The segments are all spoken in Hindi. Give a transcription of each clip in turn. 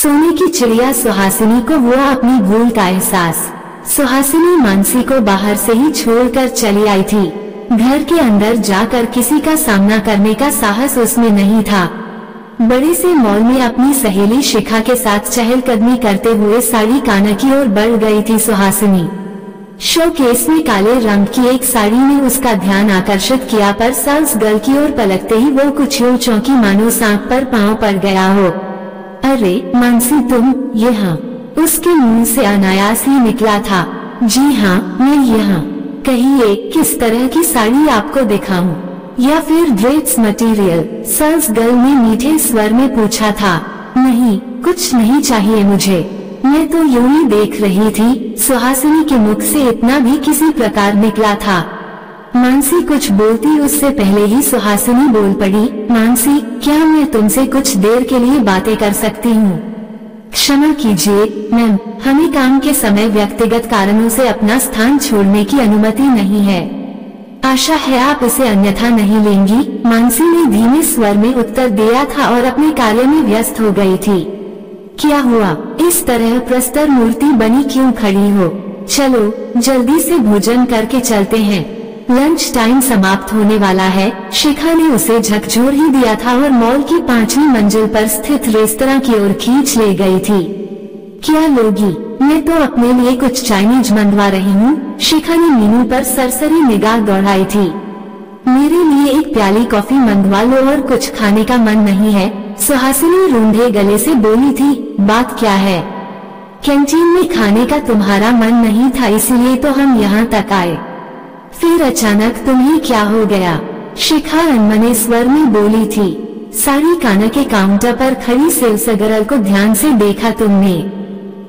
सोने की चिड़िया सुहासिनी को हुआ अपनी भूल का एहसास। सुहासिनी मानसी को बाहर से ही छोड़कर चली आई थी। घर के अंदर जाकर किसी का सामना करने का साहस उसमें नहीं था। बड़े से मॉल में अपनी सहेली शिखा के साथ चहलकदमी करते हुए साड़ी काना की ओर बढ़ गई थी सुहासिनी। शोकेस में काले रंग की एक साड़ी ने उसका ध्यान आकर्षित किया, पर सेल्स गर्ल की ओर पलटते ही वो कुछ यूं चौंकी मानो सांप पर पांव पड़ गया हो। अरे मानसी, तुम यहाँ? उसके मुंह से अनायास ही निकला था। जी हाँ, मैं यहाँ। कहिए किस तरह की साड़ी आपको दिखाऊं, या फिर ड्रेप्स मटेरियल? सेल्स गर्ल ने मीठे स्वर में पूछा था। नहीं, कुछ नहीं चाहिए मुझे, मैं तो यूं ही देख रही थी। सुहासिनी के मुख से इतना भी किसी प्रकार निकला था। मानसी कुछ बोलती उससे पहले ही सुहासिनी बोल पड़ी। मानसी, क्या मैं तुमसे कुछ देर के लिए बातें कर सकती हूँ? क्षमा कीजिए मैम, हमें काम के समय व्यक्तिगत कारणों से अपना स्थान छोड़ने की अनुमति नहीं है। आशा है आप इसे अन्यथा नहीं लेंगी, मानसी ने धीमे स्वर में उत्तर दिया था और अपने कार्य में व्यस्त हो गई थी। क्या हुआ, इस तरह प्रस्तर मूर्ति बनी क्यों खड़ी हो? चलो जल्दी से भोजन करके चलते हैं, लंच टाइम समाप्त होने वाला है। शिखा ने उसे झकझोर ही दिया था और मॉल की 5वीं मंजिल पर स्थित रेस्तरां की ओर खींच ले गई थी। क्या लोगी? मैं तो अपने लिए कुछ चाइनीज मंगवा रही हूँ। शिखा ने मीनू पर सरसरी निगाह दौड़ाई थी। मेरे लिए एक प्याली कॉफी मंगवा लो और कुछ खाने का मन नहीं है, सुहासिनी रूंधे गले से बोली थी। बात क्या है? कैंटीन में खाने का तुम्हारा मन नहीं था, इसीलिए तो हम यहाँ तक आए। फिर अचानक तुम्हें क्या हो गया? शिखा अनमने स्वर में बोली थी। साड़ी काना के काउंटर पर खड़ी सेल्स गर्ल को ध्यान से देखा तुमने?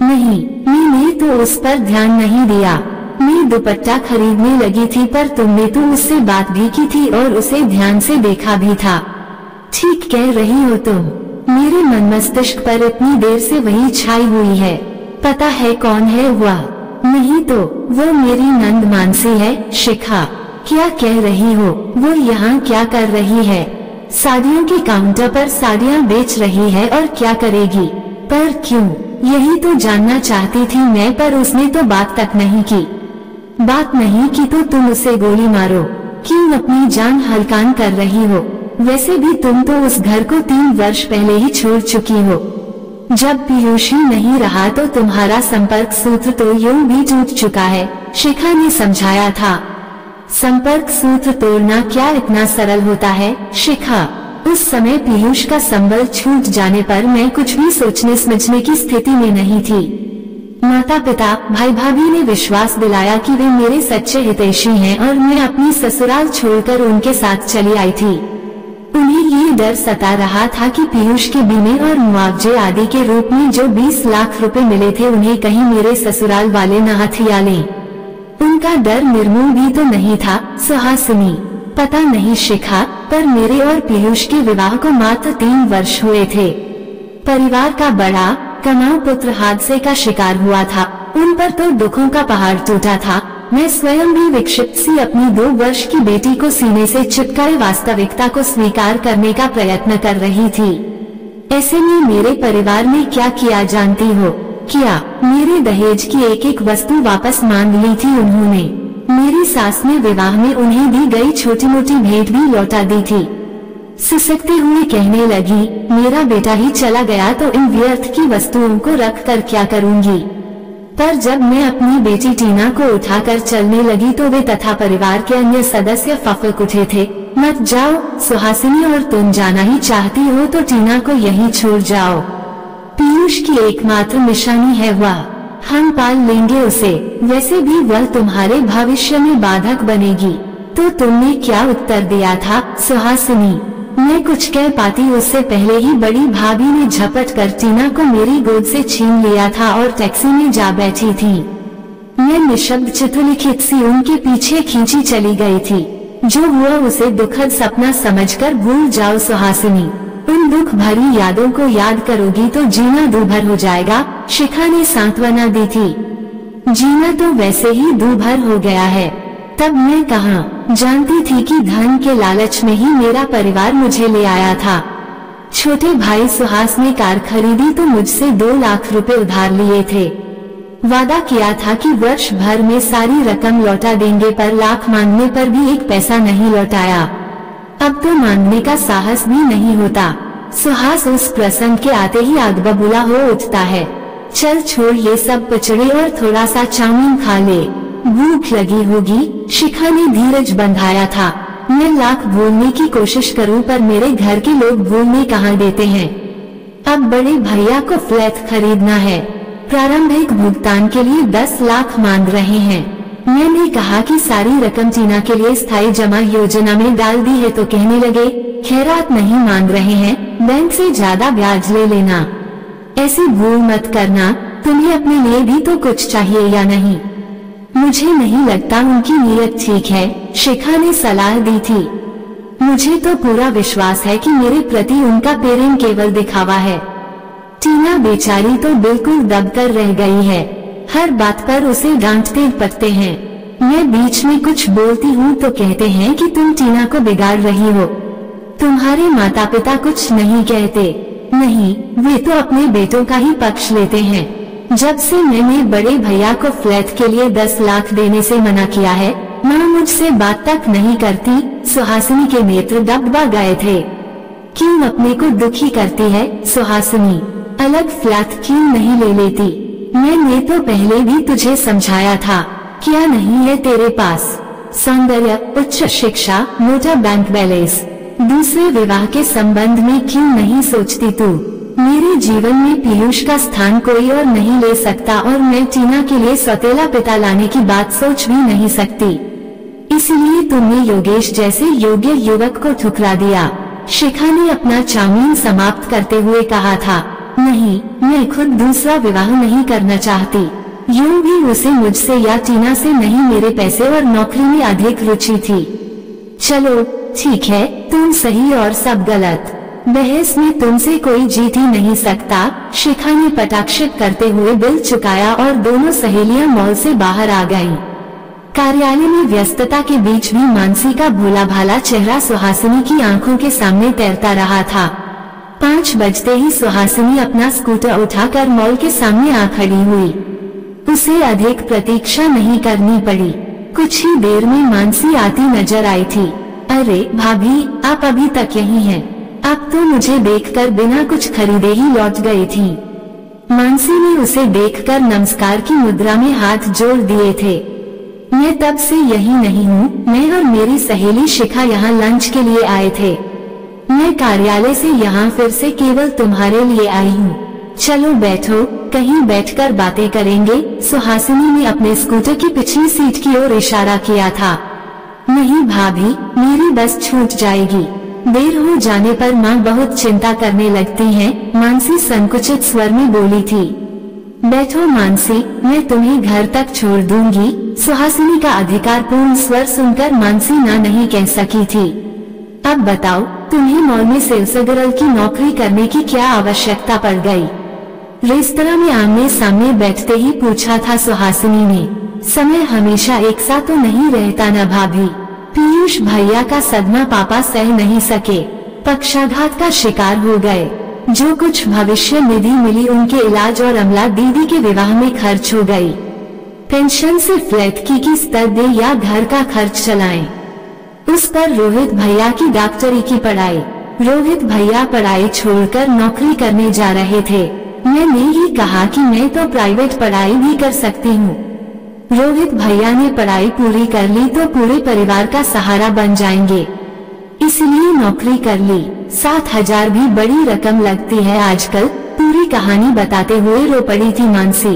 नहीं, मैंने तो उस पर ध्यान नहीं दिया। मैं दुपट्टा खरीदने लगी थी, पर तुमने तो उससे बात भी की थी और उसे ध्यान से देखा भी था। ठीक कह रही हो तुम, मेरे मन मस्तिष्क पर इतनी देर से वही छाई हुई है। पता है कौन है वह? नहीं तो वो मेरी नंद मानसी है। शिखा, क्या कह रही हो? वो यहाँ क्या कर रही है? साड़ियों के काउंटर पर साड़ियाँ बेच रही है, और क्या करेगी? पर क्यों? यही तो जानना चाहती थी मैं, पर उसने तो बात तक नहीं की। बात नहीं की तो तुम उसे गोली मारो, क्यों अपनी जान हल्कान कर रही हो? वैसे भी तुम तो उस घर को 3 वर्ष पहले ही छोड़ चुकी हो। जब पीयूष ही नहीं रहा तो तुम्हारा संपर्क सूत्र तो यूं भी टूट चुका है, शिखा ने समझाया था। संपर्क सूत्र तोड़ना क्या इतना सरल होता है शिखा? उस समय पीयूष का संबल छूट जाने पर मैं कुछ भी सोचने समझने की स्थिति में नहीं थी। माता पिता भाई भाभी ने विश्वास दिलाया कि वे मेरे सच्चे हितैषी हैं और मैं अपनी ससुराल छोड़कर उनके साथ चली आई थी। उन्हें ये डर सता रहा था कि पीयूष के बीमे और मुआवजे आदि के रूप में जो 20 लाख रुपए मिले थे उन्हें कहीं मेरे ससुराल वाले न हथिया लें। उनका डर निर्मूल भी तो नहीं था सुहासिनी। पता नहीं शिखा, पर मेरे और पीयूष के विवाह को मात्र 3 वर्ष हुए थे। परिवार का बड़ा कमाऊ पुत्र हादसे का शिकार हुआ था। उन पर तो दुखों का पहाड़ टूटा था। मैं स्वयं भी विक्षिप्त सी अपनी 2 वर्ष की बेटी को सीने से चिपकाए वास्तविकता को स्वीकार करने का प्रयत्न कर रही थी। ऐसे में मेरे परिवार ने क्या किया जानती हो? क्या मेरे दहेज की एक एक वस्तु वापस मांग ली थी उन्होंने। मेरी सास ने विवाह में उन्हें दी गई छोटी मोटी भेंट भी लौटा दी थी। सिसकते हुए कहने लगी, मेरा बेटा ही चला गया तो इन व्यर्थ की वस्तुओं को रख कर क्या करूंगी? पर जब मैं अपनी बेटी टीना को उठाकर चलने लगी तो वे तथा परिवार के अन्य सदस्य फफक उठे थे। मत जाओ सुहासिनी, और तुम जाना ही चाहती हो तो टीना को यहीं छोड़ जाओ। पीयूष की एकमात्र निशानी है वह, हम पाल लेंगे उसे। वैसे भी वह तुम्हारे भविष्य में बाधक बनेगी। तो तुमने क्या उत्तर दिया था सुहासिनी? मैं कुछ कह पाती उससे पहले ही बड़ी भाभी ने झपट कर टीना को मेरी गोद से छीन लिया था और टैक्सी में जा बैठी थी। मैं निशब्द चित्रलिखित सी उनके पीछे खींची चली गई थी। जो हुआ उसे दुखद सपना समझकर भूल जाओ सुहासिनी। उन दुख भरी यादों को याद करोगी तो जीना दूभर हो जाएगा, शिखा ने सांत्वना दी थी। जीना तो वैसे ही दूभर हो गया है। तब मैं कहाँ जानती थी कि धन के लालच में ही मेरा परिवार मुझे ले आया था। छोटे भाई सुहास ने कार खरीदी तो मुझसे 2 लाख रुपए उधार लिए थे। वादा किया था कि वर्ष भर में सारी रकम लौटा देंगे, पर लाख मांगने पर भी एक पैसा नहीं लौटाया। अब तो मांगने का साहस भी नहीं होता। सुहास उस प्रसंग के आते ही आग बबूला हो उठता है। चल छोड़ ये सब पचड़े और थोड़ा सा चाउमीन खा ले, भूख लगी होगी। शिखा ने धीरज बंधाया था। मैं लाख बोलने की कोशिश करूं पर मेरे घर के लोग बोलने कहाँ देते हैं। अब बड़े भैया को फ्लैट खरीदना है। प्रारंभिक भुगतान के लिए 10 लाख मांग रहे हैं। मैंने कहा कि सारी रकम टीना के लिए स्थायी जमा योजना में डाल दी है तो कहने लगे खैरात नहीं मांग रहे हैं, बैंक से ज्यादा ब्याज ले लेना। ऐसी भूल मत करना, तुम्हें अपने लिए भी तो कुछ चाहिए या नहीं। मुझे नहीं लगता उनकी नीयत ठीक है, शिखा ने सलाह दी थी। मुझे तो पूरा विश्वास है कि मेरे प्रति उनका प्रेम केवल दिखावा है। टीना बेचारी तो बिल्कुल दबकर रह गई है। हर बात पर उसे डांटते पटते हैं। मैं बीच में कुछ बोलती हूँ तो कहते हैं कि तुम टीना को बिगाड़ रही हो। तुम्हारे माता पिता कुछ नहीं कहते। नहीं, वे तो अपने बेटों का ही पक्ष लेते हैं। जब से मैंने बड़े भैया को फ्लैट के लिए 10 लाख देने से मना किया है, माँ मुझसे बात तक नहीं करती। सुहासिनी के नेत्र डबडबा गए थे। क्यों अपने को दुखी करती है सुहासिनी? अलग फ्लैट क्यों नहीं ले लेती? मैंने तो पहले भी तुझे समझाया था। क्या नहीं है तेरे पास? सौंदर्य, उच्च शिक्षा, मोटा बैंक बैलेंस। दूसरे विवाह के संबंध में क्यों नहीं सोचती तू? मेरे जीवन में पीयूष का स्थान कोई और नहीं ले सकता और मैं टीना के लिए सौतेला पिता लाने की बात सोच भी नहीं सकती। इसलिए तुमने योगेश जैसे योग्य युवक को ठुकरा दिया। शिखा ने अपना चाउमीन समाप्त करते हुए कहा था। नहीं, मैं खुद दूसरा विवाह नहीं करना चाहती। यूं भी उसे मुझसे या टीना से नहीं, मेरे पैसे और नौकरी में अधिक रुचि थी। चलो ठीक है, तुम सही और सब गलत। बहस में तुमसे कोई जीत ही नहीं सकता। शिखा ने पटाक्षित करते हुए बिल चुकाया और दोनों सहेलियां मॉल से बाहर आ गईं। कार्यालय में व्यस्तता के बीच भी मानसी का भोला भाला चेहरा सुहासिनी की आंखों के सामने तैरता रहा था। 5 बजते ही सुहासिनी अपना स्कूटर उठाकर मॉल के सामने आ खड़ी हुई। उसे अधिक प्रतीक्षा नहीं करनी पड़ी। कुछ ही देर में मानसी आती नजर आई थी। अरे भाभी, आप अभी तक यहीं हैं? अब तो मुझे देखकर बिना कुछ खरीदे ही लौट गई थी। मानसी ने उसे देखकर नमस्कार की मुद्रा में हाथ जोड़ दिए थे। मैं तब से यही नहीं हूँ। मैं और मेरी सहेली शिखा यहाँ लंच के लिए आए थे। मैं कार्यालय से यहाँ फिर से केवल तुम्हारे लिए आई हूँ। चलो बैठो, कहीं बैठकर बातें करेंगे। सुहासिनी ने अपने स्कूटर की पिछली सीट की ओर इशारा किया था। नहीं भाभी, मेरी बस छूट जाएगी। देर हो जाने पर माँ बहुत चिंता करने लगती हैं। मानसी संकुचित स्वर में बोली थी। बैठो मानसी, मैं तुम्हें घर तक छोड़ दूंगी। सुहासिनी का अधिकारपूर्ण स्वर सुनकर मानसी ना नहीं कह सकी थी। अब बताओ, तुम्हें मॉल में सेल्स गर्ल की नौकरी करने की क्या आवश्यकता पड़ गई? रेस्तरां में आमने सामने बैठते ही पूछा था सुहासिनी ने। समय हमेशा एक सा तो नहीं रहता न भाभी। पीयूष भैया का सदमा पापा सह नहीं सके, पक्षाघात का शिकार हो गए। जो कुछ भविष्य निधि मिली उनके इलाज और अमला दीदी के विवाह में खर्च हो गई। पेंशन से फ्लैट की किस्त दे या घर का खर्च चलाएं। उस पर रोहित भैया की डॉक्टरी की पढ़ाई। रोहित भैया पढ़ाई छोड़कर नौकरी करने जा रहे थे। मैंने ही कहा कि मैं तो प्राइवेट पढ़ाई भी कर सकती हूँ। रोहित भैया ने पढ़ाई पूरी कर ली तो पूरे परिवार का सहारा बन जाएंगे, इसलिए नौकरी कर ली। 7,000 भी बड़ी रकम लगती है आजकल। पूरी कहानी बताते हुए रो पड़ी थी मानसी।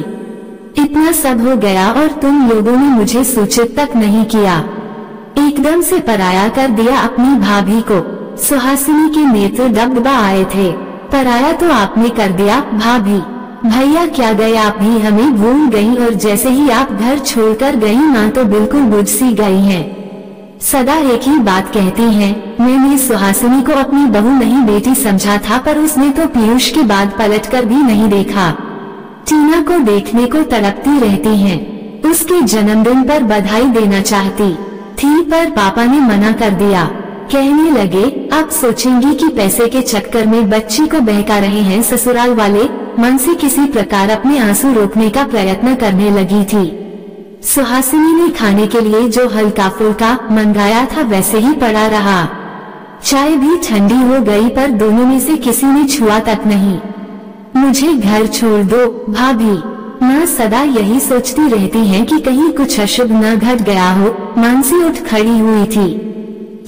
इतना सब हो गया और तुम लोगों ने मुझे सूचित तक नहीं किया। एकदम से पराया कर दिया अपनी भाभी को। सुहासिनी के नेत्र डबडबा आए थे। पराया तो आपने कर दिया भाभी। भैया क्या गए, आप भी हमें भूल गई और जैसे ही आप घर छोड़कर गई माँ तो बिल्कुल बुझ सी गई हैं। सदा एक ही बात कहती हैं। मैंने सुहासिनी को अपनी बहू नहीं बेटी समझा था, पर उसने तो पीयूष के बाद पलटकर भी नहीं देखा। टीना को देखने को तड़पती रहती हैं। उसके जन्मदिन पर बधाई देना चाहती थी पर पापा ने मना कर दिया। कहने लगे, आप सोचेंगी कि पैसे के चक्कर में बच्ची को बहका रहे हैं ससुराल वाले। मानसी किसी प्रकार अपने आंसू रोकने का प्रयत्न करने लगी थी। सुहासिनी ने खाने के लिए जो हल्का फुल्का मंगाया था वैसे ही पड़ा रहा। चाय भी ठंडी हो गई पर दोनों में से किसी ने छुआ तक नहीं। मुझे घर छोड़ दो भाभी, माँ सदा यही सोचती रहती हैं कि कहीं कुछ अशुभ न घट गया हो। मानसी उठ खड़ी हुई थी।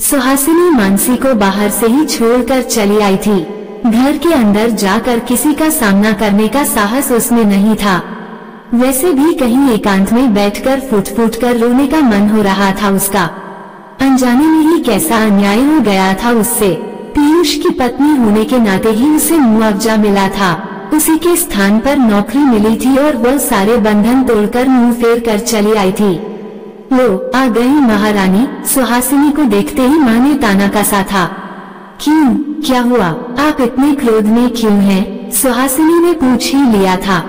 सुहासिनी मानसी को बाहर से ही छोड़कर चली आई थी। घर के अंदर जाकर किसी का सामना करने का साहस उसमें नहीं था। वैसे भी कहीं एकांत में बैठकर फूट फूट कर रोने का मन हो रहा था उसका। अनजाने में ही कैसा अन्याय हो गया था उससे। पीयूष की पत्नी होने के नाते ही उसे मुआवजा मिला था, उसी के स्थान पर नौकरी मिली थी और वह सारे बंधन तोड़कर मुंह फेर कर चली आई थी। लो आ गई महारानी। सुहासिनी को देखते ही माँ ने ताना कसा था। क्यों, क्या हुआ, आप इतने क्रोध में क्यों हैं? सुहासिनी ने पूछ ही लिया था।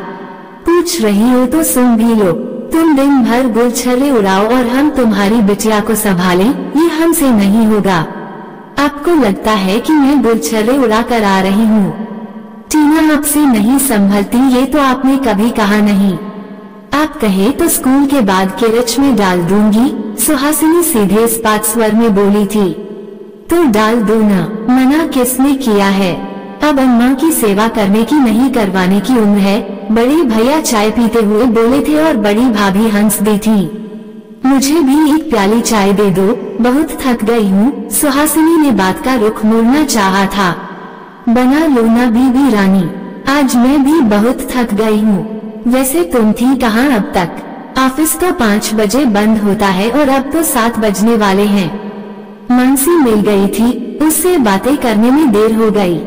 पूछ रही हो तो सुन भी लो। तुम दिन भर गुलछर्रे उड़ाओ और हम तुम्हारी बिटिया को संभालें, ये हमसे नहीं होगा। आपको लगता है कि मैं गुलछर्रे उड़ा कर आ रही हूँ? टीना आपसे नहीं संभलती, ये तो आपने कभी कहा नहीं। आप कहे तो स्कूल के बाद केरच में डाल दूंगी। सुहासिनी सीधे इस्पात स्वर में बोली थी। तो डाल दो ना, मना किसने किया है? अब अम्मा की सेवा करने की नहीं करवाने की उम्र है। बड़े भैया चाय पीते हुए बोले थे और बड़ी भाभी हंस दी थी। मुझे भी एक प्याली चाय दे दो, बहुत थक गई हूँ। सुहासिनी ने बात का रुख मोड़ना चाहा था। बना लो ना बीबी रानी, आज मैं भी बहुत थक गई हूँ। वैसे तुम थी कहाँ अब तक? ऑफिस तो 5 बजे बंद होता है और अब तो 7 बजने वाले हैं। मानसी मिल गई थी, उससे बातें करने में देर हो गई।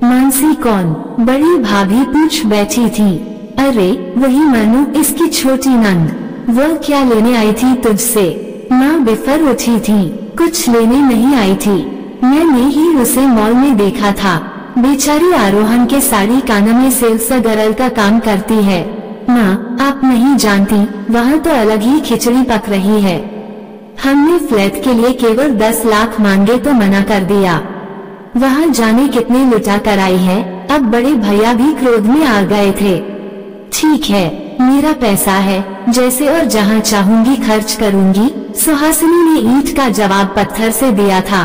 मानसी कौन? बड़ी भाभी पूछ बैठी थी। अरे वही मानो, इसकी छोटी नंद। वह क्या लेने आई थी तुझसे? माँ बिफर उठी थी। कुछ लेने नहीं आई थी, मैंने ही उसे मॉल में देखा था। बेचारी आरोहन के साड़ी काना में सेल्स गर्ल का काम करती है। माँ आप नहीं जानती, वहाँ तो अलग ही खिचड़ी पक रही है। हमने फ्लैट के लिए केवल 10 लाख मांगे तो मना कर दिया। वहाँ जाने कितने लुटा कर आई है। अब बड़े भैया भी क्रोध में आ गए थे। ठीक है, मेरा पैसा है, जैसे और जहाँ चाहूंगी खर्च करूंगी। सुहासिनी ने ईंट का जवाब पत्थर से दिया था।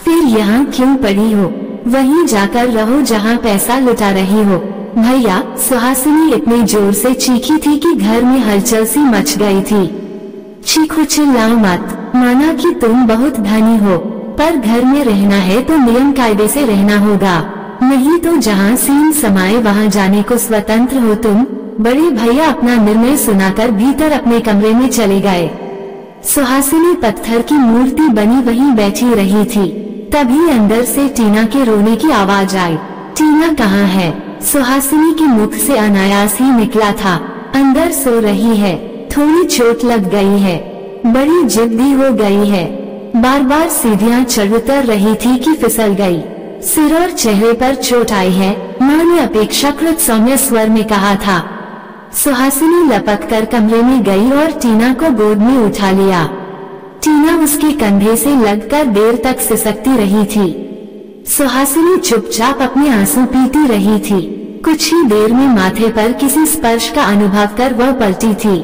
फिर यहाँ क्यों पड़ी हो? वहीं जाकर रहो जहाँ पैसा लुटा रही हो। भैया, सुहासिनी इतने जोर से चीखी थी कि घर में हलचल सी मच गई थी। चीखो चिल्लाओ मत, माना कि तुम बहुत धनी हो, पर घर में रहना है तो नियम कायदे से रहना होगा, नहीं तो जहाँ सीन समाये वहाँ जाने को स्वतंत्र हो तुम। बड़े भैया अपना निर्णय सुनाकर भीतर अपने कमरे में चले गए। सुहासिनी पत्थर की मूर्ति बनी वहीं बैठी रही थी। तभी अंदर से टीना के रोने की आवाज आई। टीना कहाँ है? सुहासिनी के मुख से अनायास ही निकला था। अंदर सो रही है, थोड़ी चोट लग गई है, बड़ी जिद्दी हो गई है। बार बार सीढ़ियाँ चढ़ उतर रही थी कि फिसल गई। सिर और चेहरे पर चोट आई है, माँ ने अपेक्षाकृत सौम्य स्वर में कहा था। सुहासिनी लपक कर कमरे में गई और टीना को गोद में उठा लिया। टीना उसके कंधे से लगकर देर तक सिसकती रही थी। सुहासिनी चुपचाप अपने आंसू पीती रही थी। कुछ ही देर में माथे पर किसी स्पर्श का अनुभव कर वह पलटी थी।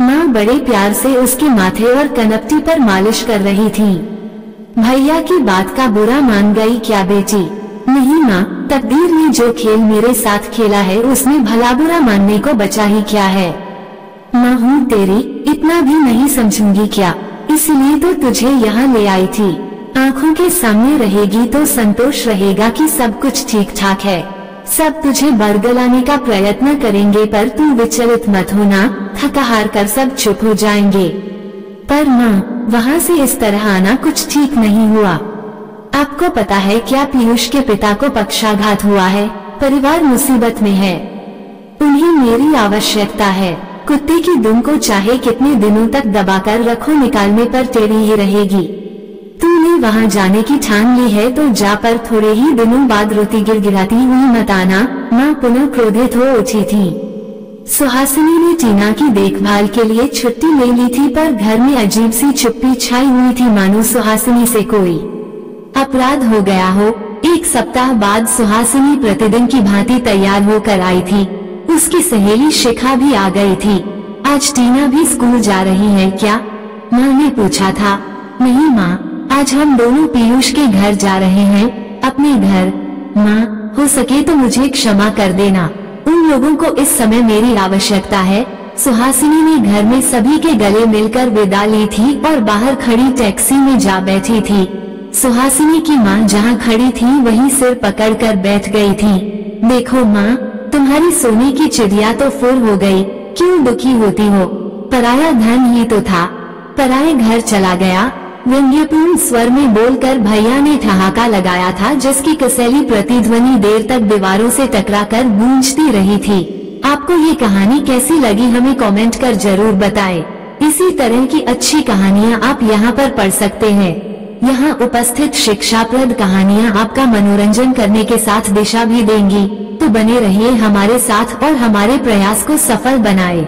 माँ बड़े प्यार से उसके माथे और कनपटी पर मालिश कर रही थी। भैया की बात का बुरा मान गई क्या बेटी? नहीं माँ, तकदीर ने जो खेल मेरे साथ खेला है उसमें भला बुरा मानने को बचा ही क्या है। माँ हूँ तेरी, इतना भी नहीं समझूंगी क्या? इसलिए तो तुझे यहाँ ले आई थी। आँखों के सामने रहेगी तो संतोष रहेगा कि सब कुछ ठीक ठाक है। सब तुझे बरगलाने का प्रयत्न करेंगे पर तू विचलित मत होना, थका हार कर सब चुप हो जाएंगे। पर माँ, वहाँ से इस तरह आना कुछ ठीक नहीं हुआ। आपको पता है क्या पीयूष के पिता को पक्षाघात हुआ है, परिवार मुसीबत में है, उन्हें मेरी आवश्यकता है। कुत्ते की दुम को चाहे कितने दिनों तक दबाकर रखो, निकालने पर टेढ़ी ही रहेगी। तूने वहाँ जाने की ठान ली है तो जा, पर थोड़े ही दिनों बाद रोती गिड़गिड़ाती हुई मत आना। माँ पुनः क्रोधित हो उठी थी। सुहासिनी ने टीना की देखभाल के लिए छुट्टी ले ली थी, पर घर में अजीब सी चुप्पी छाई हुई थी, मानो सुहासिनी से कोई अपराध हो गया हो। एक सप्ताह बाद सुहासिनी प्रतिदिन की भांति तैयार होकर आई थी। उसकी सहेली शिखा भी आ गई थी। आज टीना भी स्कूल जा रही है क्या? माँ ने पूछा था। नहीं माँ, आज हम दोनों पीयूष के घर जा रहे हैं, अपने घर। माँ, हो सके तो मुझे क्षमा कर देना, उन लोगों को इस समय मेरी आवश्यकता है। सुहासिनी ने घर में सभी के गले मिलकर विदा ली थी और बाहर खड़ी टैक्सी में जा बैठी थी। सुहासिनी की माँ जहाँ खड़ी थी वहीं सिर पकड़कर बैठ गई थी। देखो माँ, तुम्हारी सोने की चिड़िया तो फुर हो गई, क्यों दुखी होती हो? पराया धन ही तो था, पराये घर चला गया। व्यंग्यपूर्ण स्वर में बोलकर भैया ने ठहाका लगाया था, जिसकी कसैली प्रतिध्वनि देर तक दीवारों से टकराकर गूंजती रही थी। आपको ये कहानी कैसी लगी हमें कमेंट कर जरूर बताएं। इसी तरह की अच्छी कहानियाँ आप यहाँ पर पढ़ सकते हैं। यहाँ उपस्थित शिक्षाप्रद कहानियाँ आपका मनोरंजन करने के साथ दिशा भी देंगी, तो बने रहिए हमारे साथ और हमारे प्रयास को सफल बनाएं।